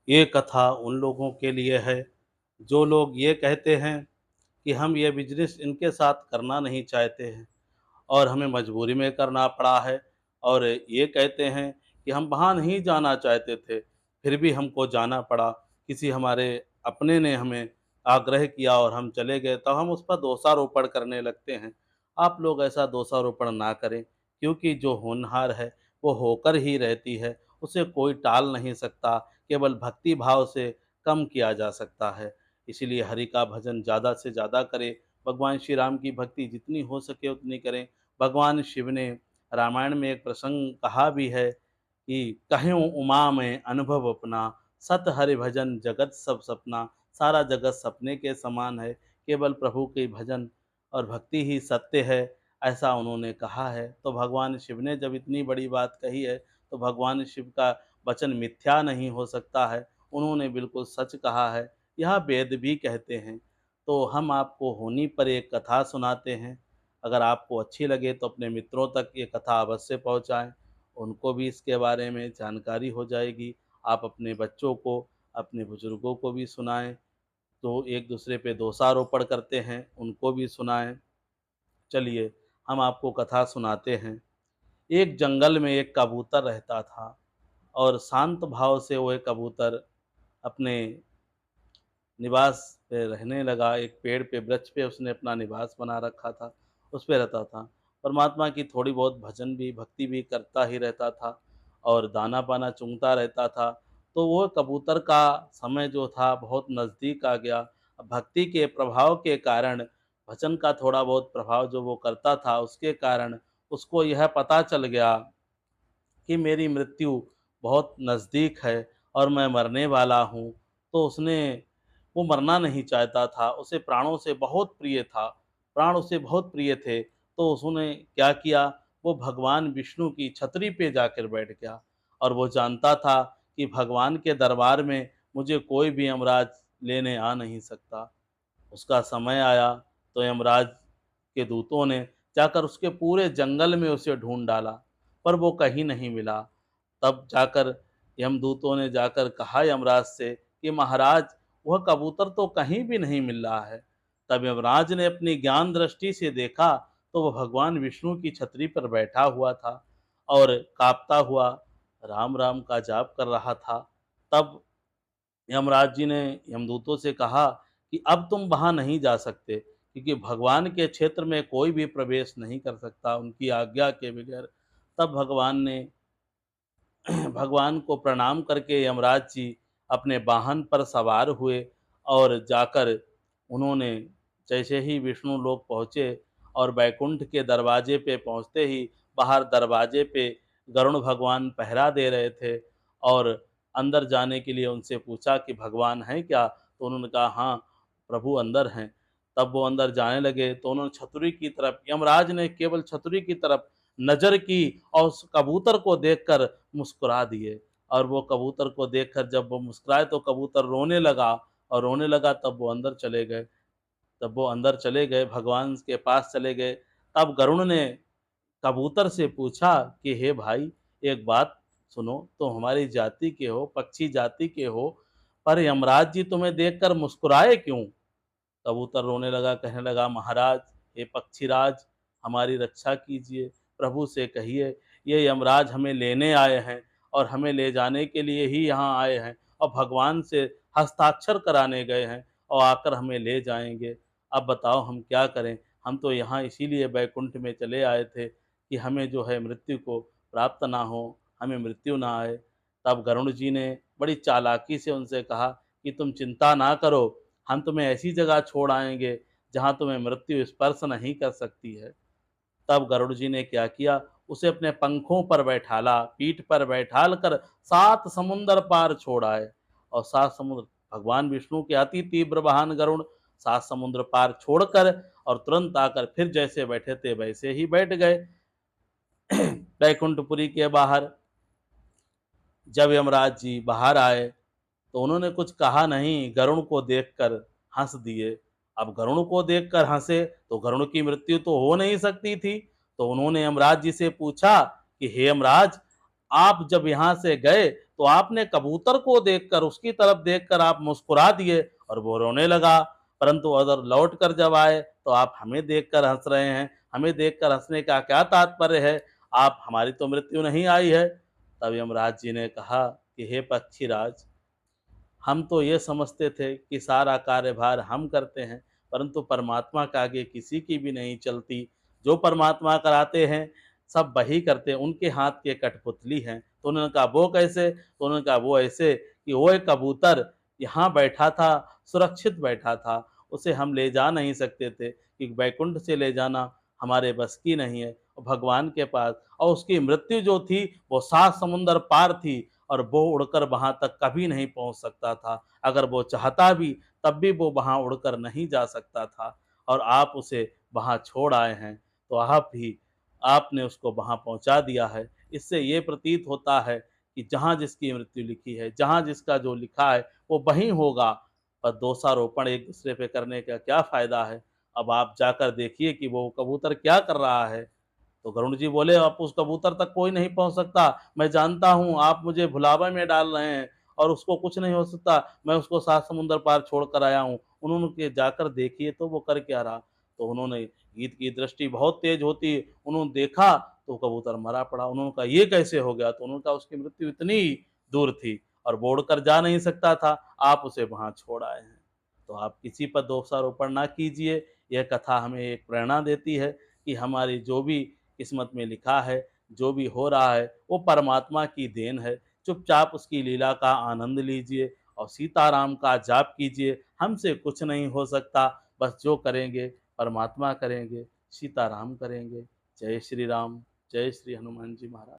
ये कथा उन लोगों के लिए है जो लोग ये कहते हैं कि हम ये बिजनेस इनके साथ करना नहीं चाहते हैं और हमें मजबूरी में करना पड़ा है, और ये कहते हैं कि हम वहाँ नहीं जाना चाहते थे, फिर भी हमको जाना पड़ा। किसी हमारे अपने ने हमें आग्रह किया और हम चले गए, तो हम उस पर दोषारोपण करने लगते हैं। आप लोग ऐसा दोषारोपण ना करें, क्योंकि जो होनहार है वो होकर ही रहती है, उसे कोई टाल नहीं सकता, केवल भक्ति भाव से कम किया जा सकता है। इसीलिए हरि का भजन ज़्यादा से ज़्यादा करें, भगवान श्री राम की भक्ति जितनी हो सके उतनी करें। भगवान शिव ने रामायण में एक प्रसंग कहा भी है कि कह्यों उमा में अनुभव अपना, सत हरि भजन जगत सब सपना। सारा जगत सपने के समान है, केवल प्रभु के भजन और भक्ति ही सत्य है, ऐसा उन्होंने कहा है। तो भगवान शिव ने जब इतनी बड़ी बात कही है, तो भगवान शिव का वचन मिथ्या नहीं हो सकता है, उन्होंने बिल्कुल सच कहा है। यह वेद भी कहते हैं। तो हम आपको होनी पर एक कथा सुनाते हैं। अगर आपको अच्छी लगे तो अपने मित्रों तक ये कथा अवश्य पहुंचाएं, उनको भी इसके बारे में जानकारी हो जाएगी। आप अपने बच्चों को, अपने बुजुर्गों को भी सुनाएं, तो एक दूसरे पे दोषारोपण करते हैं उनको भी सुनाएं। चलिए, हम आपको कथा सुनाते हैं। एक जंगल में एक कबूतर रहता था, और शांत भाव से वो एक कबूतर अपने निवास पे रहने लगा। एक पेड़ पे, वृक्ष पे उसने अपना निवास बना रखा था, उस पे रहता था। परमात्मा की थोड़ी बहुत भजन भी, भक्ति भी करता ही रहता था, और दाना पाना चुगता रहता था। तो वो कबूतर का समय जो था बहुत नज़दीक आ गया। अब भक्ति के प्रभाव के कारण, भजन का थोड़ा बहुत प्रभाव जो वो करता था उसके कारण, उसको यह पता चल गया कि मेरी मृत्यु बहुत नज़दीक है और मैं मरने वाला हूँ। तो उसने, वो मरना नहीं चाहता था, उसे प्राणों से बहुत प्रिय था, प्राण उसे बहुत प्रिय थे। तो उसने क्या किया, वो भगवान विष्णु की छतरी पे जाकर बैठ गया, और वो जानता था कि भगवान के दरबार में मुझे कोई भी यमराज लेने आ नहीं सकता। उसका समय आया तो यमराज के दूतों ने जाकर उसके पूरे जंगल में उसे ढूंढ डाला, पर वो कहीं नहीं मिला। तब जाकर यमदूतों ने जाकर कहा यमराज से कि महाराज, वह कबूतर तो कहीं भी नहीं मिल रहा है। तब यमराज ने अपनी ज्ञान दृष्टि से देखा, तो वह भगवान विष्णु की छतरी पर बैठा हुआ था और कांपता हुआ राम राम का जाप कर रहा था। तब यमराज जी ने यमदूतों से कहा कि अब तुम वहां नहीं जा सकते, क्योंकि भगवान के क्षेत्र में कोई भी प्रवेश नहीं कर सकता उनकी आज्ञा के बगैर। तब भगवान ने भगवान को प्रणाम करके यमराज जी अपने वाहन पर सवार हुए, और जाकर उन्होंने, जैसे ही विष्णु लोक पहुँचे और बैकुंठ के दरवाजे पे पहुँचते ही, बाहर दरवाजे पे गरुड़ भगवान पहरा दे रहे थे, और अंदर जाने के लिए उनसे पूछा कि भगवान हैं क्या? तो उन्होंने कहा हाँ, प्रभु अंदर हैं। तब वो अंदर जाने लगे, तो उन्होंने छतरी की तरफ, यमराज ने केवल छतरी की तरफ नज़र की और उस कबूतर को देखकर मुस्कुरा दिए। और वो कबूतर को देखकर जब वो मुस्कुराए तो कबूतर रोने लगा, और रोने लगा, तब वो अंदर चले गए। तब वो अंदर चले गए, भगवान के पास चले गए। तब गरुड़ ने कबूतर से पूछा कि हे भाई, एक बात सुनो, तुम हमारी जाति के हो, पक्षी जाति के हो, पर यमराज जी तुम्हें देखकर मुस्कुराए क्यों? कबूतर रोने लगा, कहने लगा महाराज, हे पक्षीराज, हमारी रक्षा कीजिए, प्रभु से कहिए ये यमराज हमें लेने आए हैं, और हमें ले जाने के लिए ही यहाँ आए हैं, और भगवान से हस्ताक्षर कराने गए हैं, और आकर हमें ले जाएंगे। अब बताओ हम क्या करें? हम तो यहाँ इसीलिए बैकुंठ में चले आए थे कि हमें जो है मृत्यु को प्राप्त ना हो, हमें मृत्यु ना आए। तब गरुड़ जी ने बड़ी चालाकी से उनसे कहा कि तुम चिंता ना करो, हम तुम्हें ऐसी जगह छोड़ आएंगे जहां तुम्हें मृत्यु स्पर्श नहीं कर सकती है। तब गरुड़ जी ने क्या किया, उसे अपने पंखों पर बैठाला, पीठ पर बैठाल कर 7 समुंदर पार छोड़ आए। और 7 समुद्र, भगवान विष्णु के अति तीव्र वाहन गरुड़ 7 समुद्र पार छोड़कर, और तुरंत आकर फिर जैसे बैठे थे वैसे ही बैठ गए बैकुंठपुरी के बाहर। जब यमराज जी बाहर आए तो उन्होंने कुछ कहा नहीं, गरुड़ को देखकर हंस दिए। अब गरुड़ को देखकर हंसे तो गरुड़ की मृत्यु तो हो नहीं सकती थी। तो उन्होंने यमराज जी से पूछा कि हे यमराज, आप जब यहाँ से गए तो आपने कबूतर को देखकर, उसकी तरफ देखकर आप मुस्कुरा दिए और वो रोने लगा। परंतु अगर लौट कर जब आए तो आप हमें देखकर हँस रहे हैं, हमें देखकर हँसने का क्या तात्पर्य है? आप हमारी तो मृत्यु नहीं आई है। तब यमराज जी ने कहा कि हे पक्षीराज, हम तो ये समझते थे कि सारा कार्यभार हम करते हैं, परंतु परमात्मा के आगे किसी की भी नहीं चलती। जो परमात्मा कराते हैं, सब वही करते हैं, उनके हाथ की कठपुतली हैं। तो उन्होंने कहा वो कैसे? तो उन्होंने कहा वो ऐसे कि वो एक कबूतर यहाँ बैठा था, सुरक्षित बैठा था, उसे हम ले जा नहीं सकते थे, कि वैकुंठ से ले जाना हमारे बस की नहीं है, भगवान के पास। और उसकी मृत्यु जो थी वो 7 समुंदर पार थी, और वो उड़कर वहां तक कभी नहीं पहुंच सकता था। अगर वो चाहता भी तब भी वो वहां उड़कर नहीं जा सकता था, और आप उसे वहां छोड़ आए हैं, तो आपने उसको वहां पहुंचा दिया है। इससे ये प्रतीत होता है कि जहां जिसकी मृत्यु लिखी है, जहां जिसका जो लिखा है वो वहीं होगा। पर दोषारोपण एक दूसरे पे करने का क्या फायदा है? अब आप जाकर देखिए कि वो कबूतर क्या कर रहा है। तो गरुड़ जी बोले, अब उस कबूतर तक कोई नहीं पहुंच सकता। मैं जानता हूं आप मुझे भुलावा में डाल रहे हैं, और उसको कुछ नहीं हो सकता। मैं उसको 7 समुंदर पार छोड़ कर आया हूं। उन्होंने के जाकर देखिए तो वो कर क्या रहा। तो उन्होंने, गीत की दृष्टि बहुत तेज होती है, उन्होंने देखा तो कबूतर मरा पड़ा। उन्होंने कहा ये कैसे हो गया? तो उन्होंने कहा उसकी मृत्यु इतनी दूर थी और वो उड़ कर जा नहीं सकता था, आप उसे वहां छोड़ आए हैं। तो आप किसी पर दोषारोपण ना कीजिए। यह कथा हमें एक प्रेरणा देती है कि हमारी जो भी किस्मत में लिखा है, जो भी हो रहा है, वो परमात्मा की देन है। चुपचाप उसकी लीला का आनंद लीजिए और सीताराम का जाप कीजिए। हमसे कुछ नहीं हो सकता, बस जो करेंगे परमात्मा करेंगे, सीताराम करेंगे। जय श्री राम, जय श्री हनुमान जी महाराज।